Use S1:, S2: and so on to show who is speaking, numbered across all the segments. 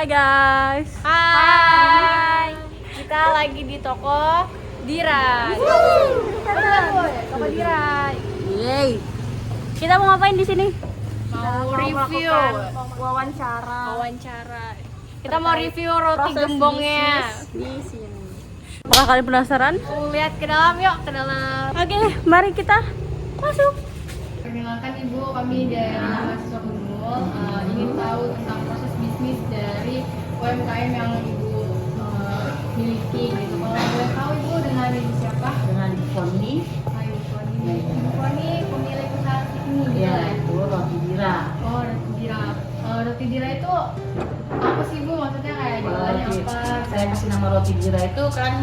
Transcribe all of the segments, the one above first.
S1: Hai guys.
S2: Hai. Kita lagi di toko Dirai. Toko Dirai.
S1: Yeay. Kita mau ngapain di sini?
S2: Mau review wawancara. Kita mau review roti gembongnya.
S1: Di sini. Apakah kalian penasaran?
S2: Lihat ke dalam yuk, ke dalam.
S1: Oke, mari kita masuk.
S2: Perkenalkan Ibu, kami dari mahasiswa Unggul ingin tahu tentang proses bisnis dari UMKM yang Ibu miliki gitu. Kalau boleh tahu Ibu dengan Ibu siapa?
S3: Dengan Ibu Foni,
S2: Ibu Foni. Ibu Foni pemilik usaha ini.
S3: ya itu roti dira.
S2: Oh, roti dira. Roti dira itu apa sih Bu? Maksudnya kayak jualannya
S3: Roti,
S2: apa?
S3: saya kasih nama roti dira itu kan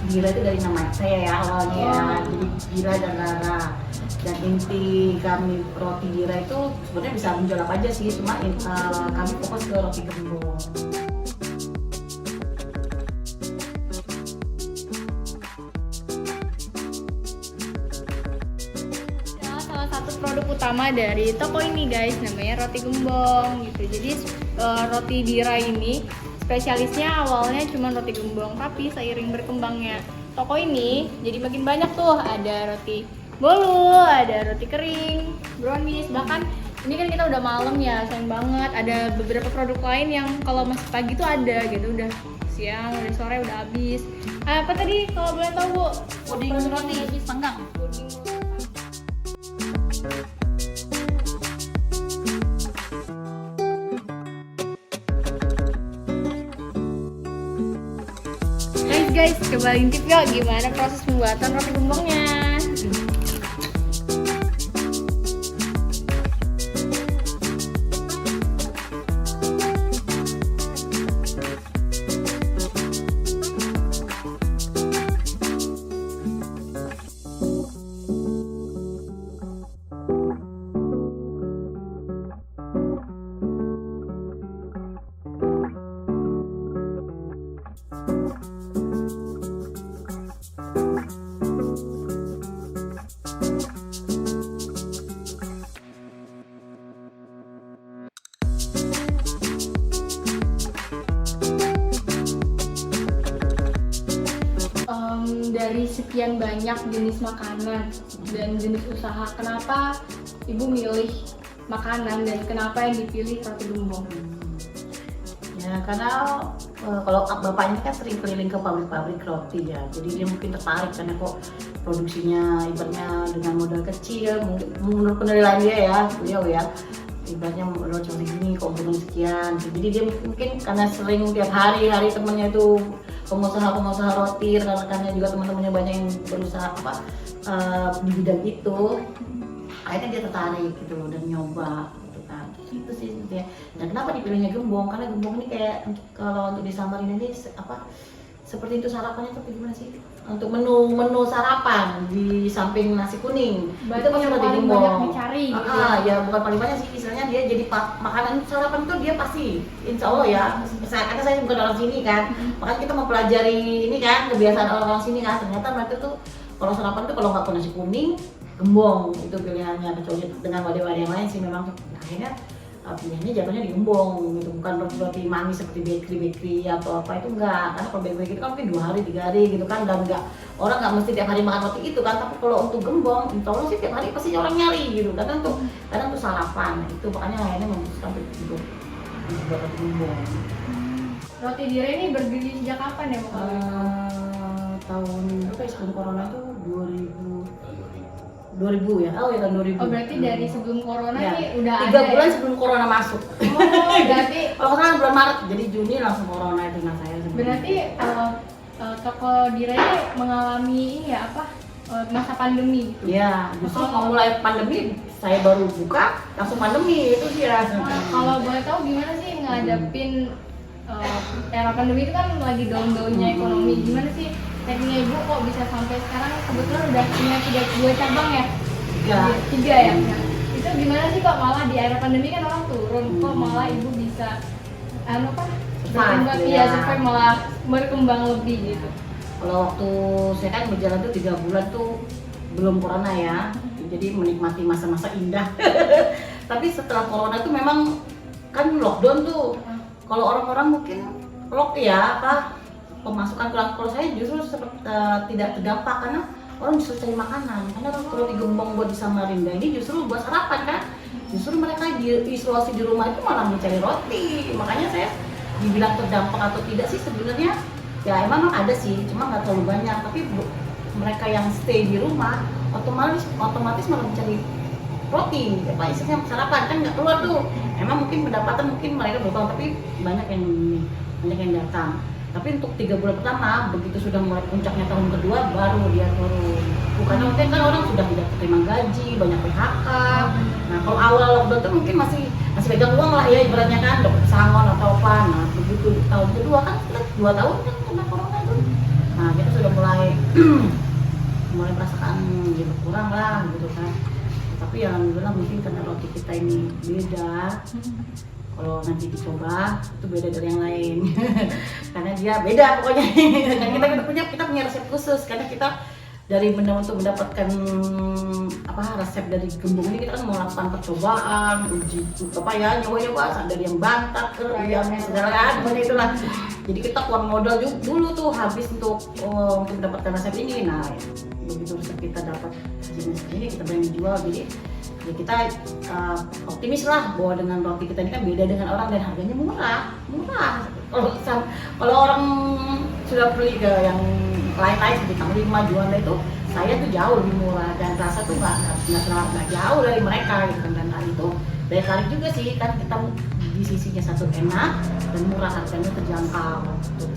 S3: dira itu dari nama saya ya awalnya, jadi dira dan Rara. Dan inti kami roti dira itu sebenarnya bisa menjual apa aja sih, cuma kami fokus ke roti gembong.
S2: Salah satu produk utama dari toko ini guys, namanya roti gembong gitu. Jadi roti dira ini spesialisnya awalnya cuma roti gembong, tapi seiring berkembangnya toko ini jadi makin banyak tuh, ada roti bolu, ada roti kering, brownies, bahkan ini kan kita udah malam ya, sayang banget ada beberapa produk lain yang kalau masih pagi tuh ada gitu, udah siang, udah sore, udah habis. Apa tadi kalau boleh tahu Bu?
S3: Puding roti panggang.
S2: Guys, coba intip yuk gimana proses pembuatan roti gembongnya. Dari sekian banyak jenis makanan dan jenis usaha, kenapa Ibu milih makanan dan kenapa yang dipilih roti gembong?
S3: Ya karena kalau bapaknya kan sering keliling ke pabrik-pabrik roti ya, jadi dia mungkin tertarik karena kok produksinya ibaratnya dengan modal kecil, mungkin menurut penilaian dia ya, beliau ya, ibaratnya modal cuma segini, keuntungan sekian. Jadi dia mungkin karena sering tiap hari temennya itu pengusaha roti, rekan-rekannya juga teman-temannya banyak yang berusaha di bidang itu, akhirnya dia tertarik gitu dan nyoba gitu kan. Itu sih intinya. Dan kenapa dipilihnya gembong? Karena gembong ini kayak kalau untuk di Samarinda ini seperti itu sarapannya tuh gimana sih? Untuk menu sarapan di samping nasi kuning.
S2: Berarti
S3: itu pasti roti
S2: paling
S3: gembong.
S2: banyak dicari gitu
S3: Ya bukan paling banyak sih, istilahnya dia jadi makanan sarapan tuh dia pasti, insya Allah ya. Karena saya bukan orang sini kan, makanya kita mempelajari ini kan kebiasaan orang sini kan. Ternyata mereka tuh kalau sarapan tuh kalau nggak ke nasi kuning, gembong itu pilihannya, kecuali dengan wadah-wadah yang lain sih memang. Nah, akhirnya pilihannya jatuhnya di gembong gitu, bukan roti manis seperti bakery atau apa, itu enggak. Karena kalau bakery itu kan mungkin 2 hari 3 hari gitu kan, dan enggak, orang nggak mesti tiap hari makan roti itu kan. Tapi kalau untuk gembong, insya Allah sih tiap hari pasti orang nyari gitu, kadang tuh sarapan. Nah, itu makanya akhirnya memutuskan untuk buat roti gembong.
S2: Roti dira ini berdiri sejak kapan ya Bu?
S3: Tahun berapa ya, sebelum corona tuh 2000 ya? Oh ya, tahun 2000.
S2: Oh berarti dari sebelum corona
S3: Ya,
S2: nih udah
S3: 3
S2: ada
S3: bulan
S2: ya?
S3: sebelum corona masuk.
S2: Oh berarti
S3: Kalau sekarang bulan Maret, jadi Juni langsung corona itu. Nah saya
S2: berarti toko Dira ini mengalami ini ya masa pandemi gitu.
S3: ya, justru mau mulai pandemi saya baru buka langsung pandemi itu dia.
S2: Kalau boleh tahu gimana sih ngadepin era pandemi itu kan lagi down-downnya ekonomi, gimana sih tekniknya Ibu kok bisa sampai sekarang kebetulan udah punya 2 cabang ya?
S3: Ya.
S2: 3 ya? Nah, itu gimana sih kok malah di era pandemi kan orang turun, kok malah Ibu bisa berkembang,
S3: ya.
S2: survive malah berkembang lebih gitu.
S3: Kalau waktu saya kan berjalan tuh 3 bulan tuh belum corona ya, jadi menikmati masa-masa indah. Tapi setelah corona tuh memang kan lockdown tuh, kalau orang-orang mungkin lock ya apa pemasukan kurang, kalau saya justru tidak terdampak karena orang justru cari makanan. Karena roti gembong buat di Samarinda ini justru buat sarapan kan, justru mereka isolasi di rumah itu malah mencari roti. Makanya saya dibilang terdampak atau tidak sih sebenarnya ya emang ada sih, cuma nggak terlalu banyak. Tapi mereka yang stay di rumah otomatis malah mencari roti, apa istilahnya sarapan kan nggak keluar tuh. Emang mungkin pendapatan mungkin mereka berkurang, tapi banyak yang datang. Tapi untuk 3 bulan pertama, begitu sudah mulai puncaknya tahun kedua, baru dia turun. Bukannya mungkin kan orang sudah tidak terima gaji, banyak PHK. Nah kalau awal lockdown tuh mungkin masih pegang uang lah ya ibaratnya kan, dapat pesangon atau apa. Nah begitu tahun kedua kan sudah 2 tahun kan kena corona itu. Nah kita sudah mulai merasakan ya berkurang lah gitu kan. Tapi ya alhamdulillah mungkin karena roti kita ini beda. Kalau nanti dicoba itu beda dari yang lain karena dia beda pokoknya. Karena kita punya resep khusus karena kita dari untuk mendapatkan resep dari gembong ini kita kan melakukan percobaan, uji apa ya, nyoba dari yang bantat ke yang segala macam itulah. Jadi kita keluar modal dulu tuh habis untuk mendapatkan resep ini. Nah begitu resep kita dapat jenis ini kita berani jual, jadi ya kita optimis lah bahwa dengan roti kita ini kan beda dengan orang dan harganya murah. Kalau orang sudah beli ke yang lain-lain seperti 5 jualan itu, saya tuh jauh lebih murah dan rasa tuh nggak jauh dari mereka gitu kan. Dan hal itu daya tarik juga sih kan, kita di sisinya satu enak dan murah, harganya terjangkau gitu.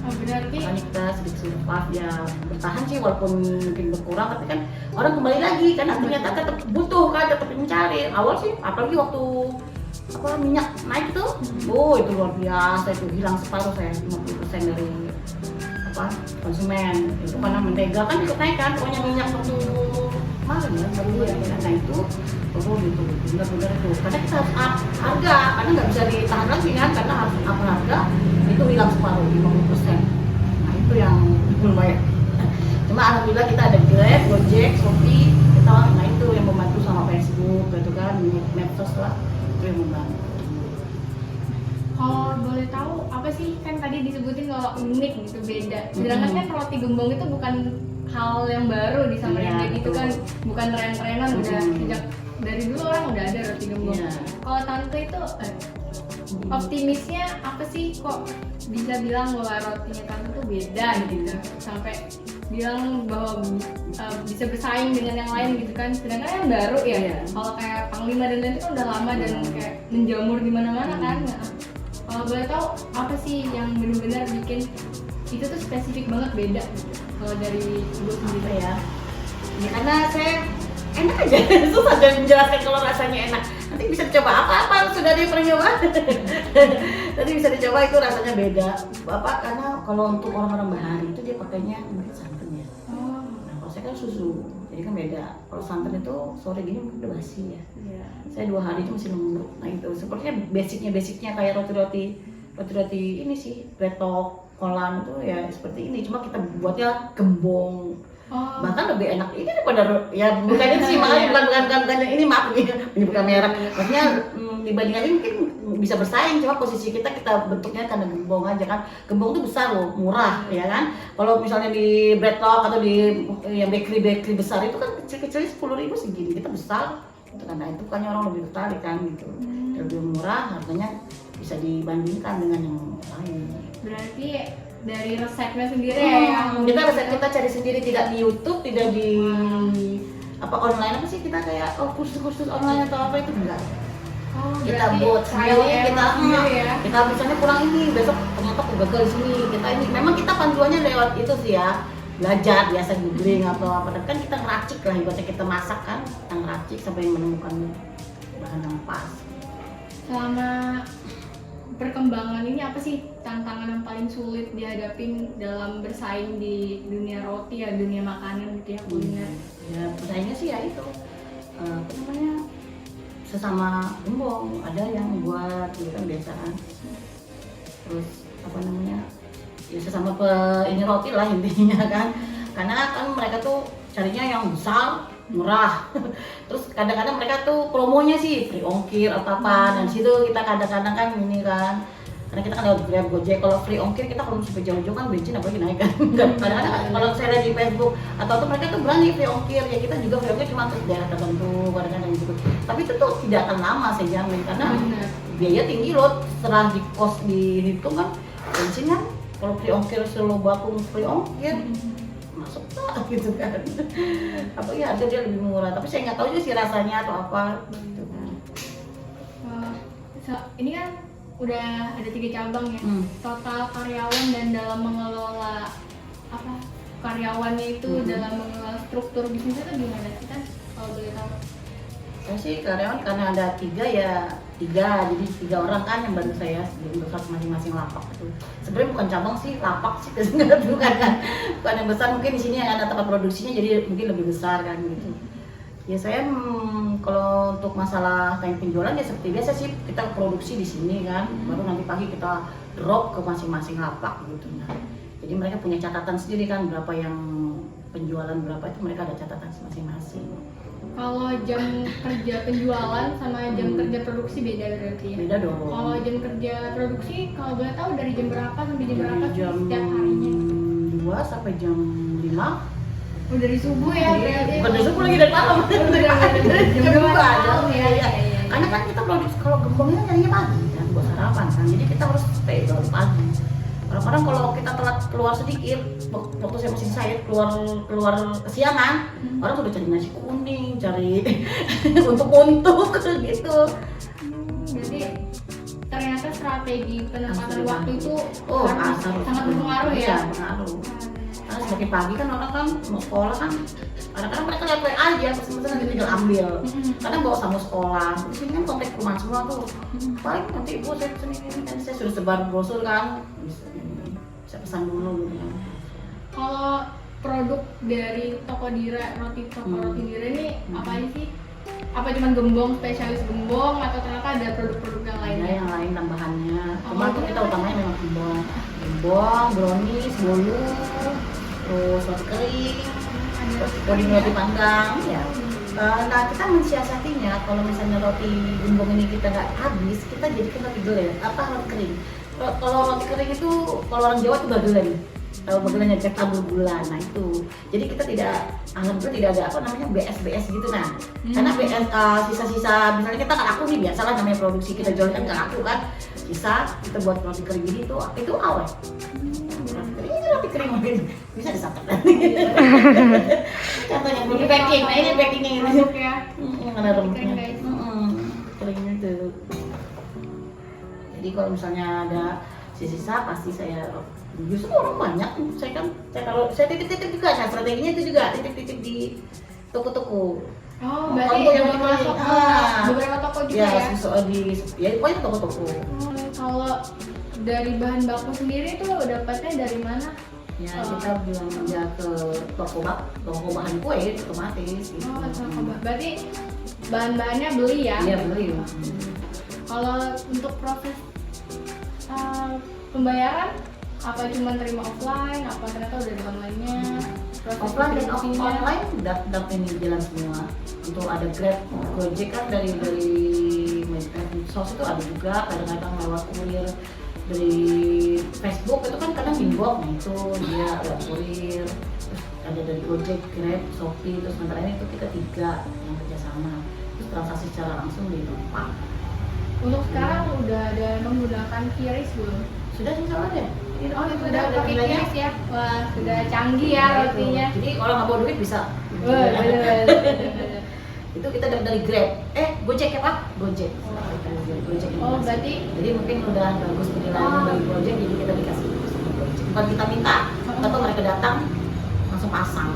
S2: Berarti
S3: makanya kita sedikit ya bertahan sih walaupun mungkin berkurang, tapi kan orang kembali lagi karena ternyata tetap butuh kan, tetap mencari. Awal sih apalagi waktu minyak naik tuh, itu luar biasa, itu hilang separuh saya 50% dari konsumen itu karena mentega kan ikut naik kan, pokoknya minyak waktu kemarin ya baru nah itu turun gitu benar-benar itu karena kita harus up harga karena nggak bisa ditahan lagi kan, karena harus up harga itu hilang separuh 50%. Nah itu yang lumayan. Cuma alhamdulillah kita ada Grab, Gojek, Shopee, kita nah itu yang membantu sama Facebook gitu kan, medsos lah itu yang membantu.
S2: Kalau boleh tahu apa sih, kan tadi disebutin kalau unik gitu beda. Sedangkan kan roti gembong itu bukan hal yang baru di Samarinda gitu kan, bukan tren-trenan, udah sejak dari dulu orang udah ada roti gembong. Kalau tante itu optimisnya apa sih kok bisa bilang bahwa rotinya tante tuh beda gitu sampai bilang bahwa bisa bersaing dengan yang lain gitu kan, sedangkan yang baru ya. Kalau kayak Panglima dan lain itu udah lama dan kayak menjamur di mana-mana kan. Kalau boleh tahu apa sih yang benar-benar bikin itu tuh spesifik banget beda gitu? Kalau dari ibu sendiri
S3: ya karena saya enak aja, susah jadi menjelaskan kalau rasanya enak. Nanti bisa dicoba apa sudah dia pernah nyoba. Nanti bisa dicoba itu rasanya beda. Karena kalau untuk orang-orang bahari itu dia pakainya santan ya. Nah kalau saya kan susu, jadi kan beda. Kalau santan itu sore gini mungkin udah basi ya. Saya 2 hari itu masih nunggu. Nah itu sepertinya basicnya kayak roti ini sih, betok, kolan itu ya seperti ini. Cuma kita buatnya gembong. Bahkan lebih enak ini daripada ya bukan itu sih, makanya bukan ini, maaf ini bukan merek. Maksudnya dibandingkan ini mungkin bisa bersaing, cuma posisi kita bentuknya karena gembong aja kan. Gembong tuh besar loh, murah ya kan. Kalau misalnya di Breadtalk atau di yang bakery besar itu kan kecil-kecilnya 10.000 segini, kita besar. Karena itu kan orang lebih tertarik kan gitu, lebih murah, harganya bisa dibandingkan dengan yang lain.
S2: Berarti dari resepnya sendiri ya?
S3: Kita cari sendiri, tidak di YouTube, tidak di online apa sih kita kayak kursus online atau apa itu enggak. Kita buat sendiri, kita misalnya kurang ini, besok ternyata aku gagal di sini. Kita ini memang kita panduannya lewat itu sih ya. Belajar biasa googling atau apa, dan kan kita ngeracik lah, ibaratnya kita masak kan, kita ngeracik sampai menemukan bahan yang pas.
S2: Selama perkembangan ini apa sih tantangan yang paling sulit dihadapin dalam bersaing di dunia roti ya, dunia makanan gitu ya, kuliner?
S3: Ya persaingnya sih ya itu sesama gembong, ada yang buat gitu kan biasaan, terus ya sesama ini roti lah intinya kan, karena kan mereka tuh carinya yang besar, murah. Terus kadang-kadang mereka tuh promonya sih free ongkir atau apa, dan situ kita kadang-kadang kan ini kan karena kita kan lewat Grab, Gojek. Kalau free ongkir kita kalau sampai jauh-jauh kan bensin apalagi naik kan. Kadang-kadang kalau saya lihat di Facebook atau tuh mereka tuh berani free ongkir, ya kita juga free ongkir cuma ke daerah tertentu kadang-kadang gitu. Tapi itu tuh tidak akan lama saya jamin karena biaya tinggi loh. Setelah di kos dihitung kan bensin kan kalau free ongkir selalu bakung free ongkir masuk tak gitu kan. Apa ya harga dia lebih murah, tapi saya nggak tahu juga sih rasanya atau apa gitu kan.
S2: Ini kan udah ada 3 cabang ya. Total karyawan dan dalam mengelola apa karyawannya itu dalam mengelola struktur bisnis itu gimana sih kan kalau boleh tahu?
S3: Saya sih karyawan karena ada 3 ya 3, jadi 3 orang kan yang bantu saya sebelum besar masing-masing lapak itu. Sebenarnya bukan cabang sih, lapak sih bukan kan, bukan yang besar. Mungkin di sini yang ada tempat produksinya jadi mungkin lebih besar kan gitu. Ya saya kalau untuk masalah kayak penjualan ya seperti biasa sih, kita produksi di sini kan, baru nanti pagi kita drop ke masing-masing lapak gitu. Nah, jadi mereka punya catatan sendiri kan berapa yang penjualan berapa itu mereka ada catatan masing-masing.
S2: Kalau jam kerja penjualan sama jam kerja produksi beda berarti ya?
S3: Beda dong.
S2: Kalau jam kerja produksi kalau boleh tahu dari jam berapa sampai jam berapa sih
S3: Jam
S2: setiap harinya?
S3: 2 sampai jam 5.
S2: Oh dari subuh ya berarti?
S3: Bukan dari subuh lagi dari malam.
S2: Jam 2 malam ya.
S3: Karena kan kita produksi kalau gembongnya nyarinya pagi kan buat sarapan kan, jadi kita harus stay dari pagi. Kadang-kadang kalau kita telat keluar sedikit, waktu saya masih sayur keluar kesiangan, orang sudah cari nasi kuning, cari untuk gitu.
S2: Berarti ternyata strategi penempatan
S3: Asli
S2: waktu itu sangat
S3: sangat
S2: berpengaruh ya?
S3: Iya, berpengaruh. Karena semakin pagi kan orang kan mau sekolah kan, kadang-kadang mereka lihat WA aja, pesen-pesen nanti tinggal ambil. Kadang bawa sama sekolah, di sini kan komplek perumahan semua tuh. Paling nanti ibu saya pesen ini, kan saya sudah sebar brosur kan, bisa pesan dulu gitu kan.
S2: Kalau produk dari toko Dira, roti Dira ini apa aja sih? Apa cuma gembong, spesialis gembong, atau ternyata ada produk-produk yang lain?
S3: Ada yang lain tambahannya. Cuma tuh kita utamanya memang gembong, brownies, bolu, terus roti kering, puding roti panggang, ya. Nah kita mensiasatinya kalau misalnya roti gembong ini kita nggak habis, kita jadikan roti gelen, roti kering. Kalau roti kering itu kalau orang Jawa itu bagelen. Tahu bagelannya cek tabur gula, nah itu. Jadi kita alhamdulillah tidak ada apa namanya BS gitu nah. Karena BS sisa-sisa misalnya kita kan aku nih biasalah namanya produksi kita jual kan nggak aku kan. Sisa kita buat roti kering gini itu awet. Ini roti kering mungkin bisa disantap nanti. Contohnya di packing, nah ini packingnya ini.
S2: Masuk ya.
S3: Yang ada rempahnya. Keringnya tuh. Jadi kalau misalnya ada sisa pasti saya justru orang banyak saya titip juga, nah strateginya itu juga titip di toko-toko.
S2: Oh, berarti yang masuk beberapa toko juga ya?
S3: Ya pokoknya toko-toko.
S2: Kalau dari bahan baku sendiri tuh dapatnya dari mana?
S3: Ya kita bilang aja ke toko bahan kue otomatis. Gitu.
S2: Oh, toko berarti bahan-bahannya beli ya?
S3: Iya beli.
S2: Kalau untuk proses pembayaran apa cuma terima offline, apa ternyata udah di online-nya?
S3: Offline dan online dapat ini jalan semua. Untuk ada Grab, Gojek kan dari medsos itu ada juga, kadang-kadang lewat kurir dari Facebook itu kan kadang inbox, nah itu dia ada kurir, terus ada dari Gojek, Grab, Shopee, terus sementara ini itu kita 3 yang kerjasama, terus transaksi secara langsung di tempat.
S2: Untuk sekarang udah ada menggunakan QRIS belum?
S3: Sudah sih sama deh.
S2: Oh itu udah pakai QRIS ya? Wah sudah canggih ya rotinya.
S3: Jadi kalau nggak bawa duit bisa.
S2: Wah bener.
S3: Itu kita dapat dari Grab. Gojek ya Pak? Gojek. Gojek.
S2: Oh berarti?
S3: Jadi mungkin udah bagus penilaiannya dari Gojek, jadi kita dikasih Gojek. Bukan kita minta, atau mereka datang langsung pasang.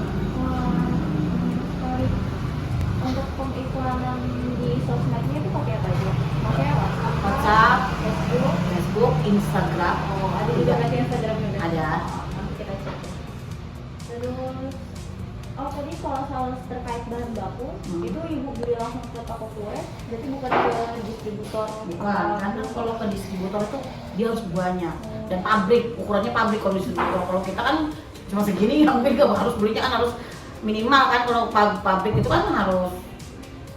S2: Untuk pengiklanan di sosmednya itu pakai apa aja? Pakai
S3: WhatsApp, Facebook, Instagram.
S2: Oh ada juga berarti Instagram juga?
S3: Ada.
S2: Kita cek. Terus tadi kalau terkait bahan baku itu ibu beli langsung ke toko kue, berarti bukan ke distributor?
S3: Bukan, karena kalau ke distributor itu dia harus banyak dan pabrik, ukurannya pabrik kalau distributor. Kalau kita kan cuma segini, mungkin harus belinya kan harus minimal kan. Kalau pabrik itu kan harus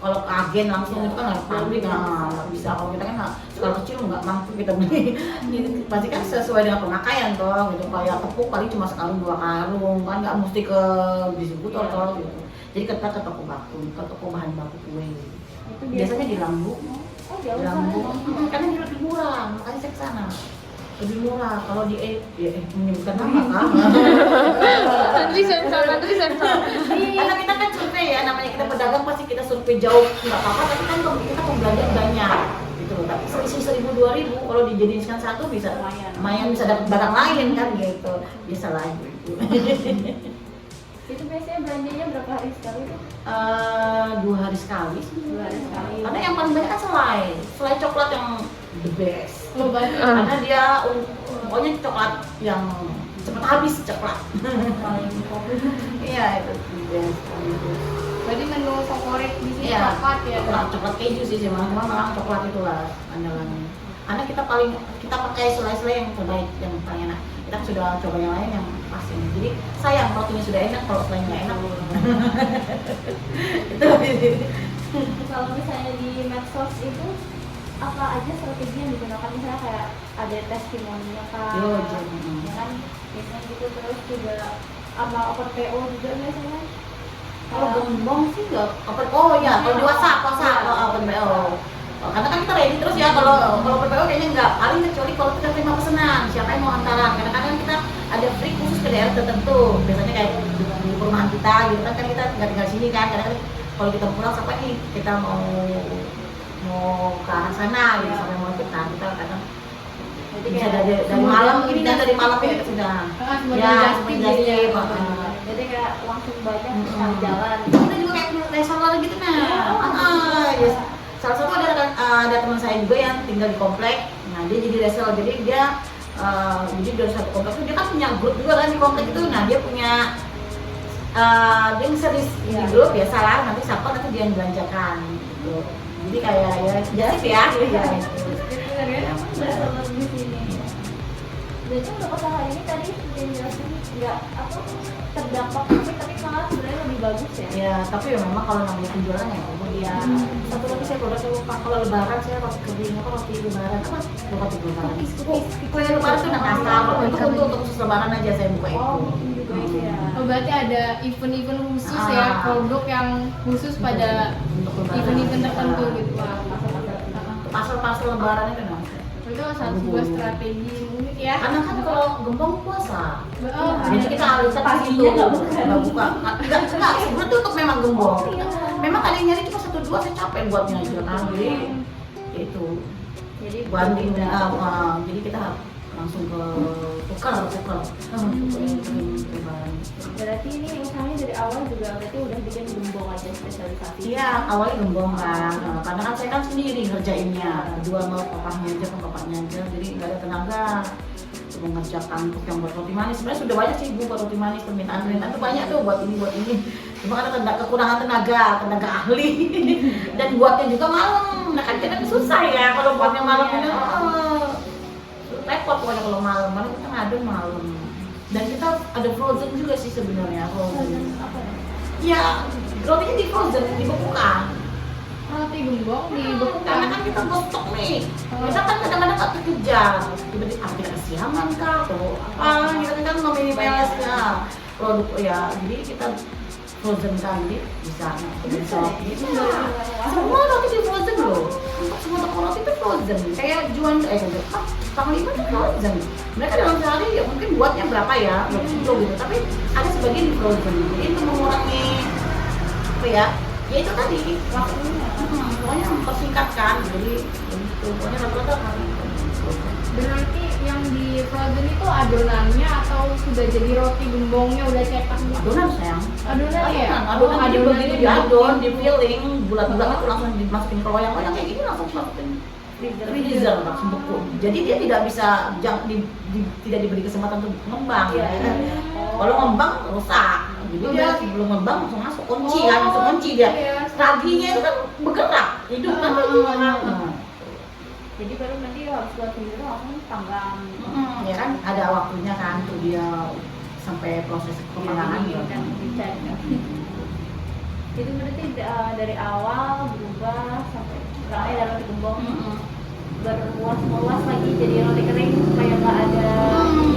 S3: kalau ke agen langsung itu kan harus pabrik, nggak bisa. Kalau kita kan skala kecil nggak mampu kita beli. Jadi pasti kan sesuai dengan pemakaian toh gitu. Kayak tepung paling cuma sekali 2 karung kan, nggak mesti ke distributor toh gitu. Jadi kita ke toko bahan baku kue.
S2: Itu
S3: Biasanya di Lambung.
S2: Oh, jauh
S3: Di Lambung, karena dia lebih murah, makanya saya ke sana. Lebih murah. Kalau di menyebutkan nama kan.
S2: Nanti sensor.
S3: Karena kita kan survei ya, namanya kita pedagang pasti kita survei jauh nggak apa-apa, tapi kan kita pembelajar banyak gitu loh. Tapi selisih 1.000-2.000 kalau dijadikan satu bisa lumayan bisa dapat barang lain kan gitu. Bisa lah gitu.
S2: Itu biasanya belanjanya berapa hari sekali tuh?
S3: 2 hari sekali sih.
S2: 2 hari sekali.
S3: Karena yang paling banyak kan selai coklat yang the best.
S2: Oh, banyak.
S3: Karena dia pokoknya coklat yang cepat habis coklat.
S2: Paling populer.
S3: Iya itu the best.
S2: Berarti menu favorit di sini
S3: Iya,
S2: coklat ya?
S3: coklat keju sih cuma memang coklat itulah andalannya. Karena kita pakai selai-selai yang terbaik, yang paling enak. Kita sudah coba yang lain yang pasti. Jadi sayang rotinya sudah enak kalau selainya nggak enak.
S1: Kalau misalnya di medsos itu apa aja strategi yang digunakan, misalnya kayak ada testimoninya kan,
S3: Yo,
S1: ya kan biasanya gitu, terus juga apa open PO juga biasanya.
S3: Kalau gembong sih nggak oh ya kalau di WhatsApp open PO. Karena kan kita ready terus ya, kalau PPO kayaknya nggak, paling kecuali kalau kita terima pesanan siapa yang mau antaran. Kadang-kadang kita ada free khusus ke daerah tertentu, biasanya kayak di perumahan kita gitu kan kita nggak tinggal sini kan. Kadang-kadang kalau kita pulang sampai nih kita mau ke arah sana gitu, sampai mau kita kadang bisa dari malam ini dan dari malam ya sudah ya semuanya jadi
S1: Jadi kayak langsung banyak sekali jalan.
S3: kita juga kayak reseller gitu yes. Salah satu ada teman saya juga yang tinggal di komplek. Nah dia jadi reseller, jadi dia jadi dari satu komplek itu dia kan punya grup juga kan di komplek itu. Nah dia punya dia nge-service di grup ya, salah nanti siapa nanti dia yang belanjakan gitu. Jadi kayak ya jadi ya
S1: Reseller di sini. Jadi untuk usaha ini tadi yang jelasin nggak apa terdampak tapi malah sebenarnya lebih bagus ya.
S3: ya, tapi ya memang kalau namanya penjualan ya kemudian satu lagi saya produk lupa, kalau lebaran saya roti kering roti lebaran apa roti lebaran kue lebaran itu nak asal itu untuk khusus lebaran aja saya buka itu.
S1: Juga itu ya.
S2: Oh, berarti ada event-event khusus
S3: Ah.
S2: ya, produk yang khusus pada
S3: Untuk lebaran.
S2: event-event tertentu gitu.
S3: Pasar lebaran itu nah.
S2: Itu salah sebuah strategi unik ya.
S3: Karena kan kalau gembong puasa,
S2: Oh,
S3: jadi kita harus
S1: paginya nggak buka.
S3: Enggak, sebelum tutup memang gembong. Memang ada yang nyari cuma 1-2, saya capek buatnya aja kan. Jadi ya itu
S1: Jadi
S3: banding jadi kita langsung ke tukar.
S1: berarti ini usahanya dari awal juga berarti udah bikin gembong aja spesialisasi.
S3: Iya, awalnya gembong kan. Karena kan saya kan sendiri ngerjainnya, kedua sama bapaknya aja, jadi nggak ada tenaga untuk mengerjakan untuk yang buat roti manis. Sebenarnya sudah banyak sih ibu buat roti manis, permintaan tuh banyak tuh buat ini. Cuma karena kekurangan tenaga ahli dan buatnya juga malam. Nah kan kita susah ya kalau buatnya malam ini repot pokoknya kalau malam kita ngadon malam. Dan kita ada frozen juga sih sebenarnya frozen.
S1: Apa ya?
S3: Ya, rotinya di frozen, dibekukan.
S2: roti gembong dibekukan.
S3: Karena kan kita stok nih, kita kan kadang-kadang tak terkejar. Tiba-tiba kita kesiangan kah atau apa? Kita kan meminimalnya produk ya. Jadi kita frozen kan, jadi bisa besok. Semua roti di frozen loh. Untuk semua toko roti itu frozen. Kayak jualan Tanggal 5 itu frozen. Mereka dalam sehari ya mungkin buatnya berapa ya, 20 kilo gitu. Tapi ada sebagian di frozen. Jadi untuk mengurangi apa ya? Ya itu tadi waktunya. Pokoknya mempersingkatkan. Jadi itu pokoknya rata-rata kan.
S2: Berarti yang di frozen itu adonannya atau sudah jadi roti gembongnya udah cetak gitu?
S3: Adonan sayang.
S2: Adonan ya?
S3: Adonan jadi begitu
S2: di
S3: diadon, di filling, bulat-bulat itu langsung dimasukin ke loyang-loyang kayak gini langsung masukin freezer langsung beku. Jadi dia tidak bisa tidak diberi kesempatan untuk mengembang. Kalau ngembang rusak. Jadi dia sebelum ngembang langsung masuk kunci kan, langsung kunci dia. Strateginya itu kan bergerak, hidup kan
S1: Jadi baru nanti harus buat sendiri langsung panggang.
S3: ya kan ada waktunya kan untuk dia sampai proses pemanggangan gitu kan.
S1: Itu berarti dari awal berubah sampai sekarang ada roti gembong berluas-luas lagi jadi roti kering supaya nggak ada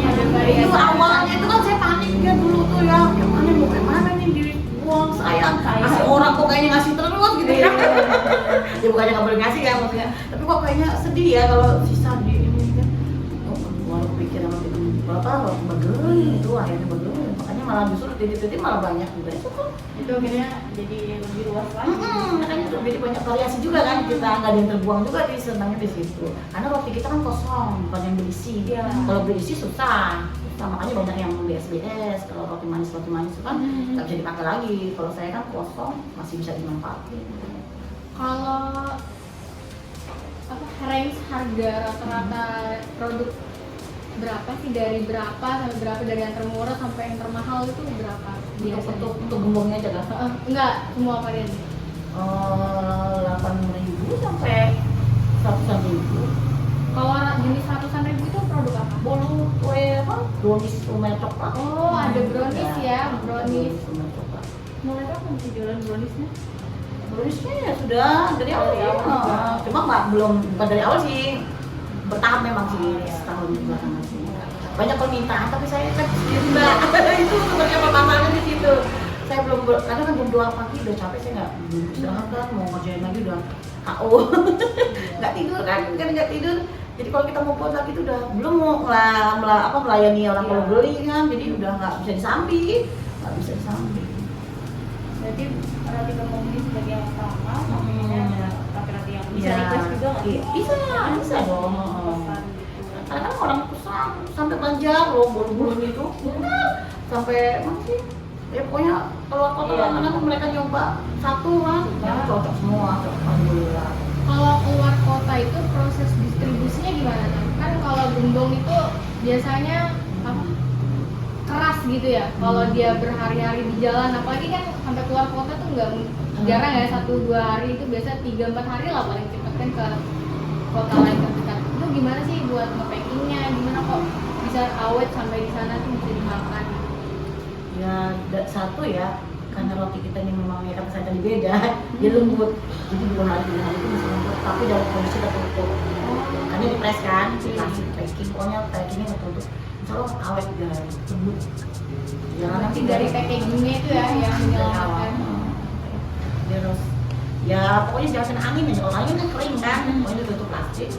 S1: ada
S3: Itu
S1: variasi.
S3: awalnya itu kan saya panik ya dulu tuh ya, gimana mau kayak mana nih dibuang sayang, kasih orang kok kayaknya ngasih terus gitu ya. Ya bukannya nggak boleh ngasih ya maksudnya, tapi kok kayaknya sedih ya kalau sisa di ini kan. Oh, walau kepikiran waktu itu berapa bagel itu akhirnya bagel, makanya malah justru titik-titik malah banyak juga itu kok.
S1: Itu akhirnya jadi lebih luas lagi.
S3: Makanya itu jadi banyak variasi juga kan, kita nggak ada yang terbuang juga di senangnya di situ. Karena roti kita kan kosong, bukan yang berisi.
S1: Iya.
S3: Kalau berisi susah. Makanya banyak yang BSBS. Kalau roti manis itu kan nggak bisa dipakai lagi. Kalau saya kan kosong masih bisa dimanfaatin.
S2: Kalau range harga rata-rata produk berapa sih, dari berapa sampai berapa, dari yang termurah sampai yang termahal itu berapa biasanya?
S3: Untuk gembongnya aja kan?
S2: Enggak, semua varian.
S3: 8.000 sampai 100.000.
S2: Kalau jenis ratusan ribu itu produk apa?
S3: Bolu kue apa? Brownies umel coklat.
S2: Oh, ada brownies ya, brownies.
S3: Umel coklat.
S1: Mulai kapan sih jualan browniesnya?
S3: Browniesnya ya sudah dari awal
S1: Dari
S3: ya.
S1: awal.
S3: Cuma bukan dari awal sih, bertahap memang sih setahun belakangan sih. Banyak permintaan tapi saya kan sendiri mbak. Itu sebenarnya permasalahannya di situ. Saya karena kan jam 2 pagi udah capek, saya belum istirahat kan, mau ngerjain lagi udah KO. Nggak tidur kan nggak tidur. Jadi kalau kita mau buat lagi itu udah belum mau melayani orang kalau beli kan, jadi udah nggak bisa disambi.
S1: Berarti roti gembong ini sebagai yang utama, sampingnya ada roti-roti yang bisa
S3: Iya.
S1: request juga nggak sih?
S3: Bisa dong.
S1: Pesan gitu.
S3: Karena kan orang pesan sampai Banjar loh, bolu-bolu itu sampai mana sih? Ya pokoknya keluar kota mana mereka nyoba satu kan, yang cocok semua, alhamdulillah.
S2: Kalau keluar kota itu proses distribusinya gimana? Kan kalau gembong itu biasanya apa? Keras gitu ya. Kalau dia berhari-hari di jalan, apalagi kan sampai keluar kota tuh nggak jarang ya, 1-2 hari, itu biasa 3-4 hari lah paling cepat kan ke kota lain terdekat. Itu gimana sih buat nge-packingnya? Gimana kok bisa awet sampai di sana tuh bisa dimakan?
S3: Ya satu ya, karena roti kita ini memang ya kata saya tadi beda, dia lembut, jadi 2 hari itu masih lembut, tapi dalam kondisi tertutup. Karena di press kan, dikasih packing, pokoknya packingnya tertutup. Insya Allah awet 3 hari, lembut. Ya
S2: Nanti dari packagingnya itu ya yang menyelamatkan.
S3: Terus ya pokoknya jangan kena angin aja, kalau angin kan kering kan, pokoknya ditutup plastik.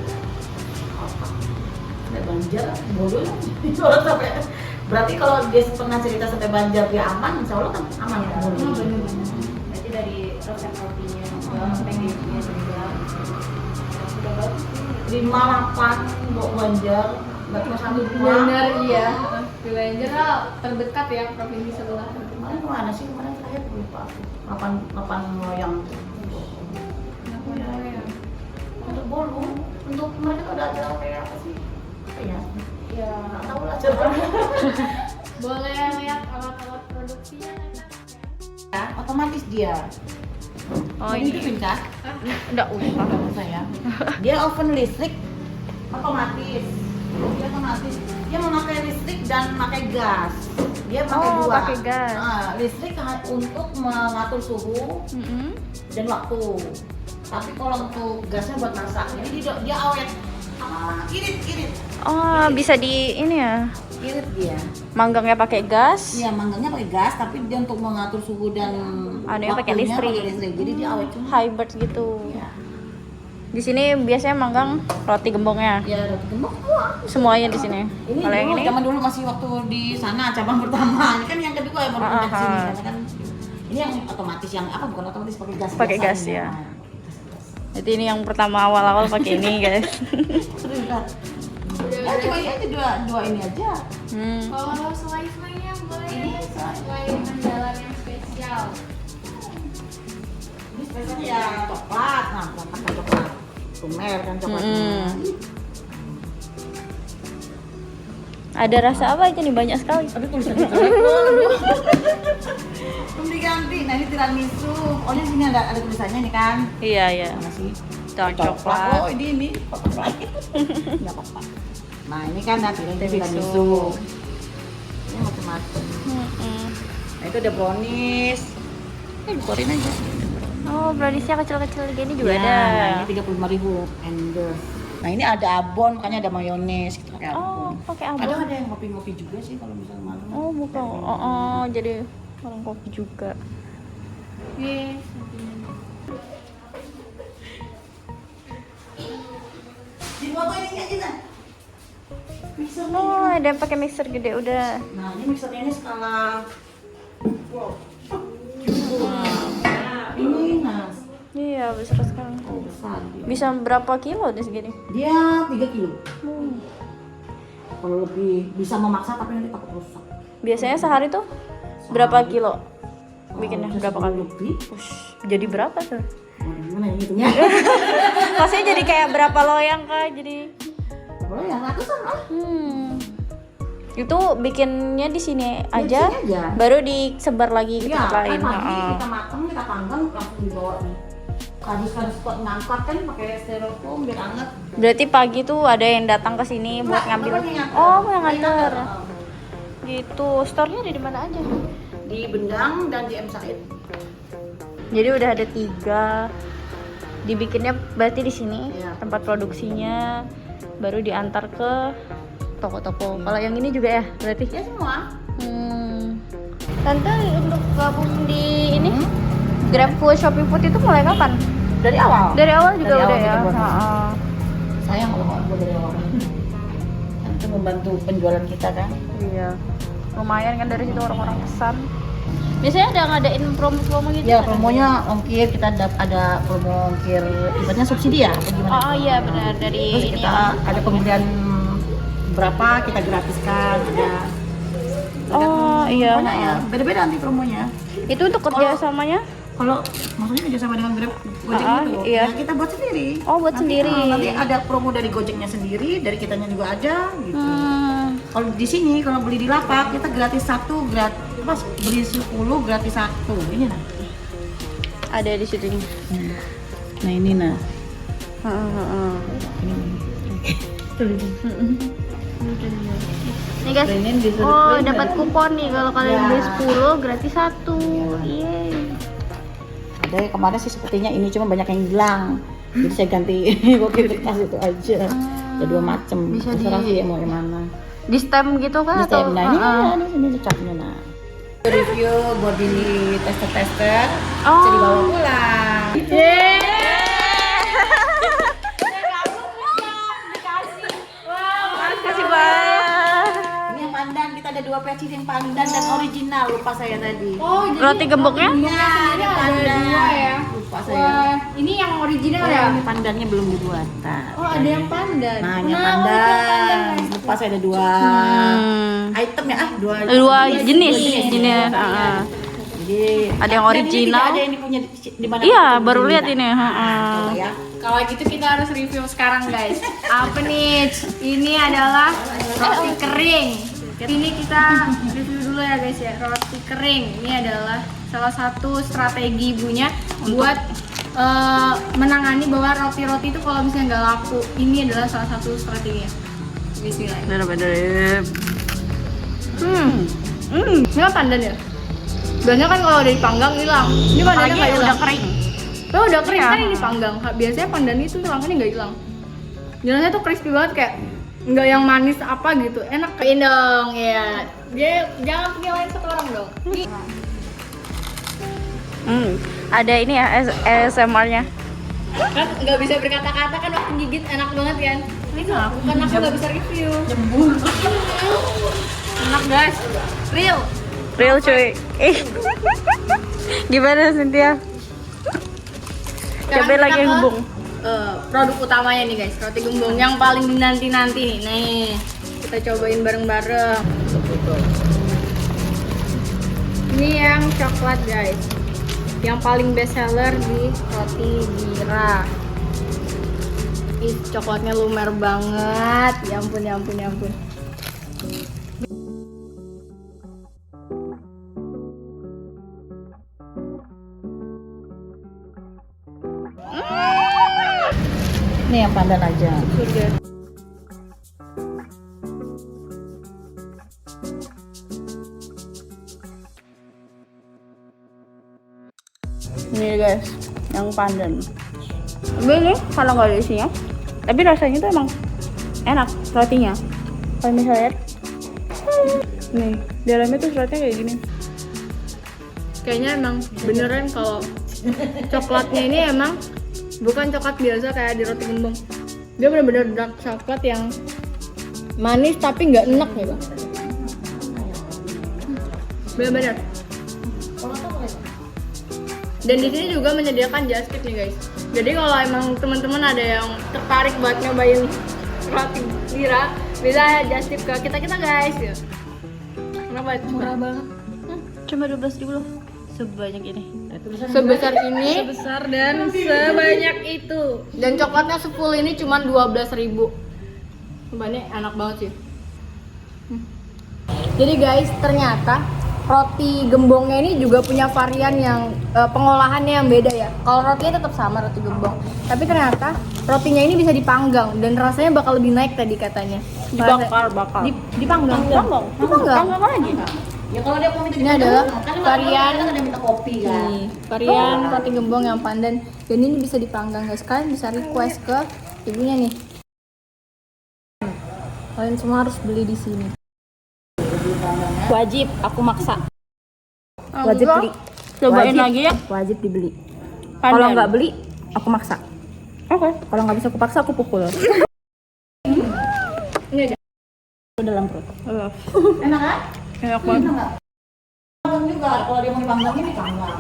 S3: Sampai Banjar, bodoh itu orang sampai. Berarti kalau dia pernah cerita sampai Banjar dia aman, insya Allah kan aman ya.
S2: Bener-bener.
S1: Berarti dari resep rotinya juga, packagingnya juga sudah bagus sih.
S3: 5-8 Mbok Banjar, nggak cuma 1-2.
S2: Bener, iya. Di Banjar terdekat ya, provinsi sebelah.
S3: Kemarin kemana sih? Kemarin terakhir lupa aku. 8 loyang. Untuk bolu, untuk mereka tuh ada kayak apa sih? Apa ya? Ya nggak tahu lah.
S2: Boleh lihat alat-alat produksinya nanti.
S3: Ya, otomatis dia.
S2: Oh,
S3: Jadi
S2: ini.
S3: itu pintar.
S2: Enggak usah.
S3: Nggak usah ya. Dia oven listrik otomatis. Dia otomatis. Dia memakai listrik dan memakai gas. Dia pakai
S2: Oh,
S3: dua.
S2: pakai gas.
S3: Listrik untuk mengatur suhu dan waktu. Tapi kalau untuk gasnya buat masak. Jadi dia awet. Irit.
S4: Oh, bisa di ini ya.
S3: Irit dia.
S4: Manggangnya pakai gas.
S3: Iya, manggangnya pakai gas, tapi dia untuk mengatur suhu dan
S4: Anunya pakai
S3: waktunya
S4: listrik.
S3: Jadi dia awet cuma.
S4: Hybrid gitu.
S3: Ya.
S4: Di sini biasanya manggang roti gembongnya.
S3: Ya, roti gembong semua.
S4: Semuanya di sini.
S3: Ini
S4: Kalau yang
S3: dulu,
S4: ini
S3: zaman dulu masih waktu di sana cabang pertama. Ini kan yang kedua ya baru pindah ke sini. Karena kan ini yang otomatis, yang apa bukan otomatis, pakai gas.
S4: Pakai
S3: biasa
S4: gas,
S3: ini.
S4: ya. Jadi ini yang pertama awal-awal pakai ini, guys.
S3: Seru kan? Ya coba aja dua ini aja.
S2: Kalau selai-selainya boleh
S3: Ini
S2: selai andalan yang spesial.
S3: Ini spesialnya ya coklat, nah pakai coklat. Sumer kan coklatnya.
S4: Ada rasa apa aja nih, banyak sekali.
S3: Tapi tulisannya jelek belum diganti. Nah ini tiramisu. Oh ini sini ada tulisannya nih kan.
S4: Iya, iya.
S3: Mana sih?
S4: Coklat.
S3: Oh ini coklat. Nggak apa-apa. Nah ini kan nanti
S4: Tiramisu.
S3: tiramisu. Ini macam-macam. Nah itu ada brownies. Dikeluarin aja.
S4: Oh, browniesnya kecil-kecil gini juga
S3: Ya,
S4: ada.
S3: nah ini 35.000 Endorse. Nah ini ada abon, makanya ada mayones gitu pakai
S4: Oh,
S3: abon.
S4: pakai abon.
S3: Kadang ada yang ngopi-ngopi juga sih kalau misalnya malam.
S4: Oh, bukan. Oh, jadi orang kopi juga.
S2: Yes.
S3: Di foto ini aja nah. Mixer.
S4: Oh, ada yang pakai mixer gede udah.
S3: Nah ini mixernya ini skala. Wow. Ini mas.
S4: Iya, besar sekali.
S3: Oh besar. Dia.
S4: Bisa berapa kilo deh segini?
S3: Dia 3 kilo.
S4: Hmm.
S3: Kalau lebih bisa memaksa tapi nanti takut rusak.
S4: Biasanya sehari tuh berapa kilo? Bikinnya
S3: Bisa
S4: berapa kali?
S3: lebih?
S4: Ush, jadi berapa tuh?
S3: Waduh, gimana ya hitungnya?
S4: Maksudnya jadi kayak berapa loyang kak? Jadi
S3: Boleh ya, ratusan lah.
S4: itu bikinnya di sini
S3: Ya,
S4: aja,
S3: di sini aja.
S4: baru disebar lagi ke
S3: Iya,
S4: tempat lain.
S3: kan pagi
S4: Heeh.
S3: kita matang, kita panggang, langsung dibawa nih. Kardus-kardus buat ngangkat kan pakai styrofoam biar anget.
S4: Berarti pagi tuh ada yang datang ke sini buat ngambil. Oh, yang nganter. Gitu. Store-nya ada di mana aja?
S3: Di Bendang dan di M Said.
S4: Jadi udah ada 3. Dibikinnya berarti di sini
S3: Iya.
S4: tempat produksinya, baru diantar ke toko-toko. Kalau yang ini juga ya berarti?
S3: Ya semua.
S4: Tante untuk gabung di ini GrabFood, ShopeeFood itu mulai kapan?
S3: Dari awal.
S4: Dari awal juga
S3: Dari
S4: udah
S3: awal
S4: ya.
S3: kita buat.
S4: Heeh.
S3: Sayang kalau nggak buat dari awal. Kan itu membantu penjualan kita kan.
S4: Iya. Lumayan kan dari situ orang-orang pesan. Biasanya ada ngadain promo-promo gitu.
S3: Ya
S4: kan?
S3: promonya ongkir, kita ada promo ongkir, ibaratnya subsidi ya atau gimana?
S4: Oh iya benar dari
S3: Terus
S4: ini.
S3: kita ada pembelian berapa kita gratiskan ada.
S4: Oh iya.
S3: Banyak ya, beda-beda nanti promonya.
S4: Itu untuk kerjasamanya?
S3: Kalau maksudnya kerja sama dengan Grab Gojek gitu,
S4: iya.
S3: ya kita buat sendiri.
S4: Oh, buat sendiri.
S3: Nanti ada promo dari Gojeknya sendiri, dari kitanya juga ada gitu. Kalau di sini kalau beli di lapak kita gratis 1, pas beli 10 gratis 1. Ini nah.
S4: Ada di situ.
S3: Nah ini nah.
S4: Nih guys.
S3: Ini bisa
S4: Oh,
S3: di-print
S4: dapat
S3: dari-
S4: kupon nih kalau kalian
S3: Ya.
S4: beli 10 gratis 1. Yeay.
S3: Ada kemarin sih sepertinya ini cuma banyak yang hilang. Jadi saya ganti pakai kertas itu aja. Ada 2 macam.
S4: Bisa
S3: Terserah
S4: di-
S3: sih mau yang mana.
S4: Di stem gitu kan
S3: Di stem. Nah ini
S4: Heeh.
S3: ada sini lecaknya nah. Review body tester-tester
S4: Oh.
S3: bisa dibawa pulang.
S4: Kasih banyak.
S3: Ini yang pandan, kita ada 2 versi yang pandan dan original, lupa saya tadi.
S2: Oh, jadi
S4: Roti gemboknya?
S3: Iya, ada
S2: ada
S3: pandan.
S2: 2 ya.
S3: Lupa saya.
S2: Wah, ini yang original ya?
S3: Ini pandannya belum dibuat. Nah,
S2: Oh, ada yang pandan.
S3: Nah, ini yang
S2: Nah, oh, itu yang
S3: pandan.
S2: guys.
S3: Lupa saya ada 2 item ya, 2
S4: Dua jenis.
S3: Iya.
S4: Heeh.
S3: Jadi
S4: Ada yang
S3: dan
S4: original.
S3: Ini tidak ada yang punya di mana?
S4: Iya, baru lihat ini.
S3: Nah, ya.
S2: Kalau gitu kita harus review sekarang guys. Apa nih? Ini adalah roti kering. Ini kita review dulu ya guys ya. Roti kering. Ini adalah salah satu strategi ibunya buat menangani bahwa roti-roti itu kalau misalnya nggak laku. Ini adalah salah satu strateginya. Bismillah. Ini kan pandan ya? Biasanya kan kalau udah dipanggang hilang. Ini pandannya nggak hilang.
S4: udah kering.
S2: Oh, udah kering
S4: Iya.
S2: kan ini dipanggang. Biasanya pandan itu hilang, ini nggak hilang. Jelasnya tuh crispy banget kayak nggak yang manis apa gitu. Enak kayak dong ya. Dia jangan penilaian satu orang dong.
S4: Ada ini ya ASMR-nya.
S2: Kan nggak bisa berkata-kata kan waktu gigit enak banget kan. Ini aku kan aku nggak bisa review. Enak guys. Real.
S4: Real cuy. Gimana Cynthia?
S2: Sekarang
S4: Cabai
S2: kita
S4: lagi
S2: ke,
S4: hubung.
S2: produk utamanya nih guys, roti gembong yang paling dinanti-nanti nih. Nih, kita cobain bareng-bareng. Ini yang coklat guys, yang paling best seller di roti Bira. Ih, coklatnya lumer banget. Ya ampun, ya ampun, ya ampun.
S3: Ini yang pandan aja.
S2: Surga.
S4: Ini guys, yang pandan. Tapi ini kalau nggak ada isinya, tapi rasanya tuh emang enak rotinya. Kalau misalnya nih, dalamnya tuh seratnya kayak gini.
S2: Kayaknya emang beneran kalau coklatnya ini emang bukan coklat biasa kayak di roti gembong. Dia bener-bener dark coklat yang manis tapi nggak enak ya bang. Bener-bener. Dan di sini juga menyediakan just tip nih guys. Jadi kalau emang teman-teman ada yang tertarik buat nyobain roti Dira, bisa just tip ke kita guys ya. Kenapa? Murah banget.
S4: Cuma 12.000 loh. Sebanyak ini.
S2: Sebesar ini.
S1: Besar dan sebanyak itu.
S2: Dan coklatnya sefull ini cuma 12.000. Sumpah ini enak banget sih. Jadi guys, ternyata roti gembongnya ini juga punya varian yang pengolahannya yang beda ya. Kalau rotinya tetap sama roti gembong, tapi ternyata rotinya ini bisa dipanggang dan rasanya bakal lebih naik tadi katanya.
S4: Bakar.
S2: Dipanggang.
S4: Dipanggang lagi.
S3: Ya kalau dia mau minta
S2: Ini adalah
S3: kan
S2: varian
S3: kan ada minta kopi kan.
S2: Nih, varian roti gembong yang pandan dan ini bisa dipanggang guys. Kalian bisa request ke ibunya nih. Kalian semua harus beli di sini.
S4: Wajib, aku maksa.
S2: Wajib beli.
S4: Cobain
S2: Wajib.
S4: lagi ya.
S2: Wajib dibeli.
S4: Pandan.
S2: Kalau nggak beli, aku maksa.
S4: Oke.
S2: Kalau nggak bisa aku paksa, aku pukul. Ini aja.
S4: Dalam perut.
S3: Enak kan?
S4: Enak banget.
S3: Enak nggak? Panggang juga kalau dia mau dipanggang ini panggang.